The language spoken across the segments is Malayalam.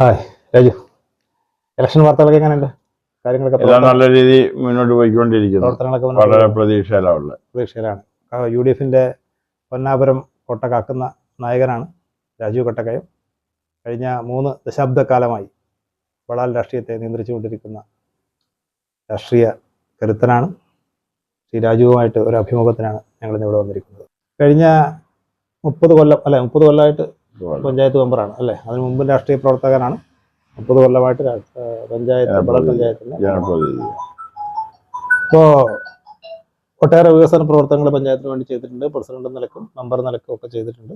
ഹായ് രാജു, ഇലക്ഷൻ വാർത്തകളൊക്കെ എങ്ങനെയുണ്ട്? കാര്യങ്ങളൊക്കെ എല്ലാം നല്ല രീതിയിൽ മുന്നോട്ട് പോയിക്കൊണ്ടിരിക്കുന്നു. പ്രവർത്തനങ്ങളൊക്കെ വളരെ പ്രതീക്ഷയിലാണ്. UDFിൻ്റെ പൊന്നാപുരം കോട്ട കാക്കുന്ന നായകനാണ് രാജു കൊട്ടക്കയം. കഴിഞ്ഞ 3 ദശാബ്ദക്കാലമായി വളാൽ രാഷ്ട്രീയത്തെ നിയന്ത്രിച്ചുകൊണ്ടിരിക്കുന്ന രാഷ്ട്രീയ കരുത്തനാണ്. ശ്രീ രാജുവുമായിട്ട് ഒരു അഭിമുഖത്തിനാണ് ഞങ്ങളിന്നിവിടെ വന്നിരിക്കുന്നത്. കഴിഞ്ഞ 30 കൊല്ലമായിട്ട് പഞ്ചായത്ത് മെമ്പറാണ് അല്ലേ? അതിന് മുമ്പ് രാഷ്ട്രീയ പ്രവർത്തകനാണ്. 30 കൊല്ലമായിട്ട് വളാൽ പഞ്ചായത്തിൻ്റെ ഇപ്പോൾ ഒട്ടേറെ വികസന പ്രവർത്തനങ്ങൾ പഞ്ചായത്തിന് വേണ്ടി ചെയ്തിട്ടുണ്ട്. പ്രസിഡന്റ് നിലക്കും മെമ്പർ നിലക്കും ഒക്കെ ചെയ്തിട്ടുണ്ട്.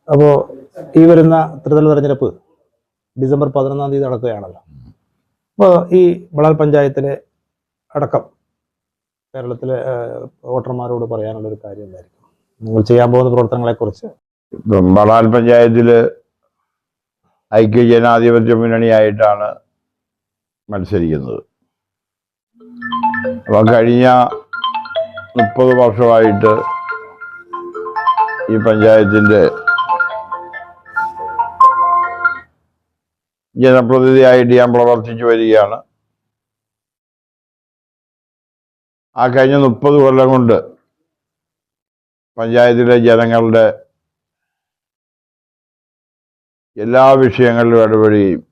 അപ്പോൾ ഈ വരുന്ന ത്രിതല തെരഞ്ഞെടുപ്പ് ഡിസംബർ 11-ാം തീയതി നടക്കുകയാണല്ലോ. അപ്പോൾ ഈ വളാൽ പഞ്ചായത്തിലെ അടക്കം കേരളത്തിലെ വോട്ടർമാരോട് പറയാനുള്ളൊരു കാര്യം എന്തായിരിക്കും? നിങ്ങൾ ചെയ്യാൻ പോകുന്ന പ്രവർത്തനങ്ങളെക്കുറിച്ച്. വളാൽ പഞ്ചായത്തിൽ ഐക്യ ജനാധിപത്യ മുന്നണിയായിട്ടാണ് മത്സരിക്കുന്നത്. അപ്പം കഴിഞ്ഞ 30 വർഷമായിട്ട് ഈ പഞ്ചായത്തിൻ്റെ ജനപ്രതിനിധിയായിട്ട് ഞാൻ പ്രവർത്തിച്ചു വരികയാണ്. ആ കഴിഞ്ഞ 30 കൊല്ലം കൊണ്ട് പഞ്ചായത്തിലെ ജനങ്ങളുടെ എല്ലാ വിഷയങ്ങളിലും ഇടപെടുകയും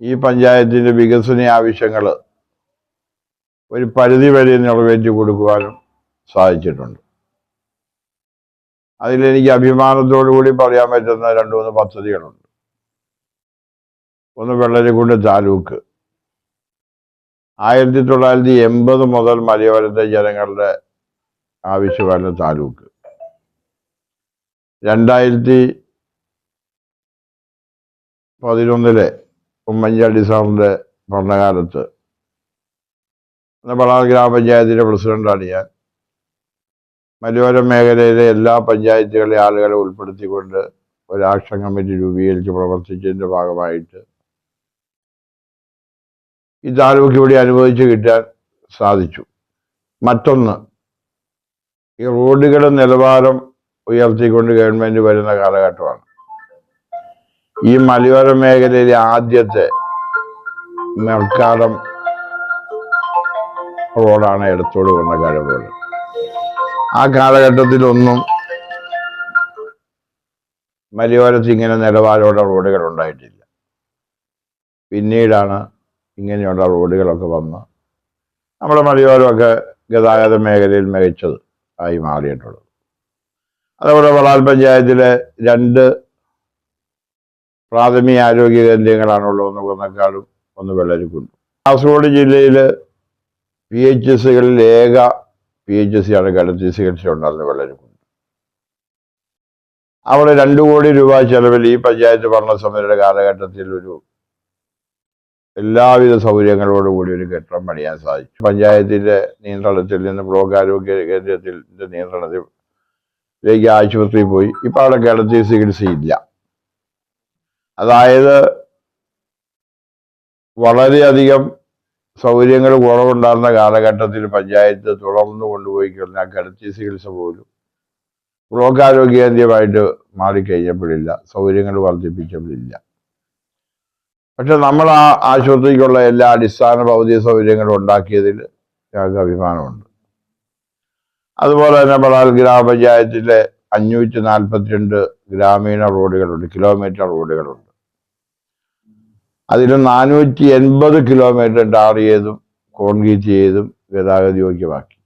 ഈ പഞ്ചായത്തിൻ്റെ വികസന ആവശ്യങ്ങൾ ഒരു പരിധി വരെ നിറവേറ്റി കൊടുക്കുവാനും സാധിച്ചിട്ടുണ്ട്. അതിലെനിക്ക് അഭിമാനത്തോടു കൂടി പറയാൻ പറ്റുന്ന 2-3 പദ്ധതികളുണ്ട്. ഒന്ന് വെള്ളരിക്കുണ്ട് താലൂക്ക്. 1980 മുതൽ മലയോരത്തെ ജനങ്ങളുടെ ആവശ്യമാണ് താലൂക്ക്. 2011 ഉമ്മൻചാണ്ടി സാറിൻ്റെ ഭരണകാലത്ത് വളാൽ ഗ്രാമപഞ്ചായത്തിൻ്റെ പ്രസിഡന്റാണ് ഞാൻ. മലയോര മേഖലയിലെ എല്ലാ പഞ്ചായത്തുകളിലെ ആളുകളെ ഉൾപ്പെടുത്തിക്കൊണ്ട് ഒരു ആക്ഷൻ കമ്മിറ്റി രൂപീകരിച്ച് പ്രവർത്തിച്ചതിൻ്റെ ഭാഗമായിട്ട് ഈ താലൂക്ക് ഇവിടെ അനുവദിച്ച് കിട്ടാൻ സാധിച്ചു. മറ്റൊന്ന്, ഈ റോഡുകളുടെ നിലവാരം ഉയർത്തിക്കൊണ്ട് ഗവൺമെൻറ് വരുന്ന കാലഘട്ടമാണ്. ഈ മലയോര മേഖലയിലെ ആദ്യത്തെ മെർക്കാടം റോഡാണ് എടത്തോട് കൊണ്ടക്കാട് റോഡ്. ആ കാലഘട്ടത്തിലൊന്നും മലയോരത്ത് ഇങ്ങനെ നിലവാരമുള്ള റോഡുകൾ ഉണ്ടായിട്ടില്ല. പിന്നീടാണ് ഇങ്ങനെയുള്ള റോഡുകളൊക്കെ വന്ന് നമ്മുടെ മലയോരമൊക്കെ ഗതാഗത മേഖലയിൽ മികച്ചത് ആയി മാറിയിട്ടുള്ളത്. അതുപോലെ വളാൽ പഞ്ചായത്തിലെ 2 പ്രാഥമിക ആരോഗ്യ കേന്ദ്രങ്ങളാണുള്ളത്. ഒന്ന് കൊന്നക്കാടും ഒന്ന് വെള്ളരിക്കുണ്ടും. കാസർഗോഡ് ജില്ലയിൽ PHSകളിൽ ഏക PHS ആണ് കിടത്തി ചികിത്സ ഉണ്ടായിരുന്നത് വെള്ളരിക്കുണ്ട്. അവിടെ 2 കോടി രൂപ ചെലവിൽ ഈ പഞ്ചായത്ത് ഭരണസമിതിയുടെ കാലഘട്ടത്തിൽ ഒരു എല്ലാവിധ സൗകര്യങ്ങളോടുകൂടി ഒരു കെട്ടിടം പണിയാൻ സാധിച്ചു. പഞ്ചായത്തിൻ്റെ നിയന്ത്രണത്തിൽ നിന്ന് ബ്ലോക്ക് ആരോഗ്യ കേന്ദ്രത്തിൻ്റെ നിയന്ത്രണത്തിലേക്ക് ആശുപത്രിയിൽ പോയി. ഇപ്പം അവിടെ കിടത്തി ചികിത്സയില്ല. അതായത് വളരെയധികം സൗകര്യങ്ങൾ കുറവുണ്ടായിരുന്ന കാലഘട്ടത്തിൽ പഞ്ചായത്ത് തുടർന്നു കൊണ്ടുപോയി കഴിഞ്ഞാൽ കിടത്തി ചികിത്സ പോലും ബ്ലോക്ക് ആരോഗ്യ കേന്ദ്രമായിട്ട് മാറിക്കഴിഞ്ഞപ്പോഴില്ല, സൗകര്യങ്ങൾ വർദ്ധിപ്പിച്ചപ്പോഴില്ല. പക്ഷെ നമ്മൾ ആ ആശുപത്രിക്കുള്ള എല്ലാ അടിസ്ഥാന ഭൗതിക സൗകര്യങ്ങളും ഉണ്ടാക്കിയതിൽ ഞങ്ങൾക്ക് അഭിമാനമുണ്ട്. അതുപോലെ തന്നെ വളാൽ ഗ്രാമപഞ്ചായത്തിലെ 542 ഗ്രാമീണ റോഡുകളുണ്ട്, കിലോമീറ്റർ റോഡുകളുണ്ട്. അതിൽ 480 കിലോമീറ്റർ ടാർ ചെയ്തും കോൺക്രീറ്റ് ചെയ്തും ഗതാഗത യോഗ്യമാക്കി.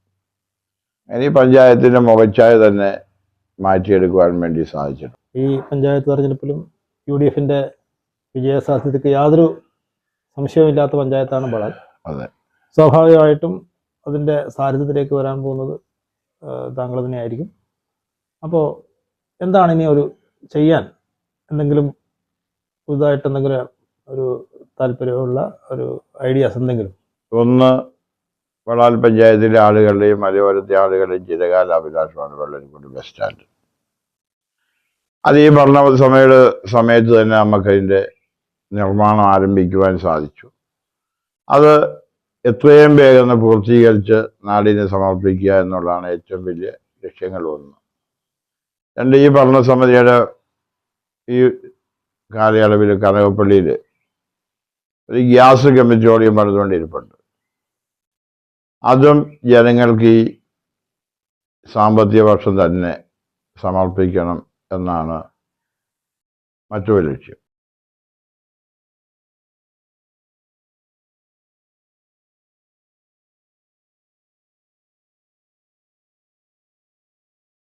ഇനി പഞ്ചായത്തിൻ്റെ മുഖച്ഛായ തന്നെ മാറ്റിയെടുക്കുവാൻ വേണ്ടി സാധിച്ചിട്ടുണ്ട്. ഈ പഞ്ചായത്ത് തെരഞ്ഞെടുപ്പിലും UDFിൻ്റെ വിജയസാധ്യതയ്ക്ക് യാതൊരു സംശയവുമില്ലാത്ത പഞ്ചായത്താണ് വളാൽ. അതെ, സ്വാഭാവികമായിട്ടും അതിൻ്റെ സാരഥ്യത്തിലേക്ക് വരാൻ പോകുന്നത് താങ്കൾ തന്നെയായിരിക്കും. അപ്പോൾ എന്താണ് ഇനി ചെയ്യാൻ എന്തെങ്കിലും പുതുതായിട്ട് എന്തെങ്കിലും ഒരു താല്പര്യമുള്ള ഒരു ഐഡിയാസ് എന്തെങ്കിലും? ഒന്ന്, വളാൽ പഞ്ചായത്തിലെ ആളുകളുടെയും മലയോരത്തെ ആളുകളുടെയും ചിരകാല അഭിലാഷമാണ് വെള്ളരിക്കുണ്ട് ബസ് സ്റ്റാൻഡ്. അത് ഈ ഭരണ സമയത്ത് തന്നെ നമുക്കതിൻ്റെ നിർമ്മാണം ആരംഭിക്കുവാൻ സാധിച്ചു. അത് എത്രയും വേഗം പൂർത്തീകരിച്ച് നാടിനെ സമർപ്പിക്കുക എന്നുള്ളതാണ് ഏറ്റവും വലിയ ലക്ഷ്യങ്ങൾ. 1. 2, ഈ ഭരണസമിതിയുടെ ഈ കാലയളവിൽ കനകപ്പള്ളിയിൽ ഒരു ഗ്യാസ് കമ്മിറ്റോറിയം പണിതുകൊണ്ടിരിപ്പുണ്ട്. അതും ജനങ്ങൾക്ക് ഈ സാമ്പത്തിക വർഷം തന്നെ സമർപ്പിക്കണം എന്നാണ് മറ്റൊരു ലക്ഷ്യം.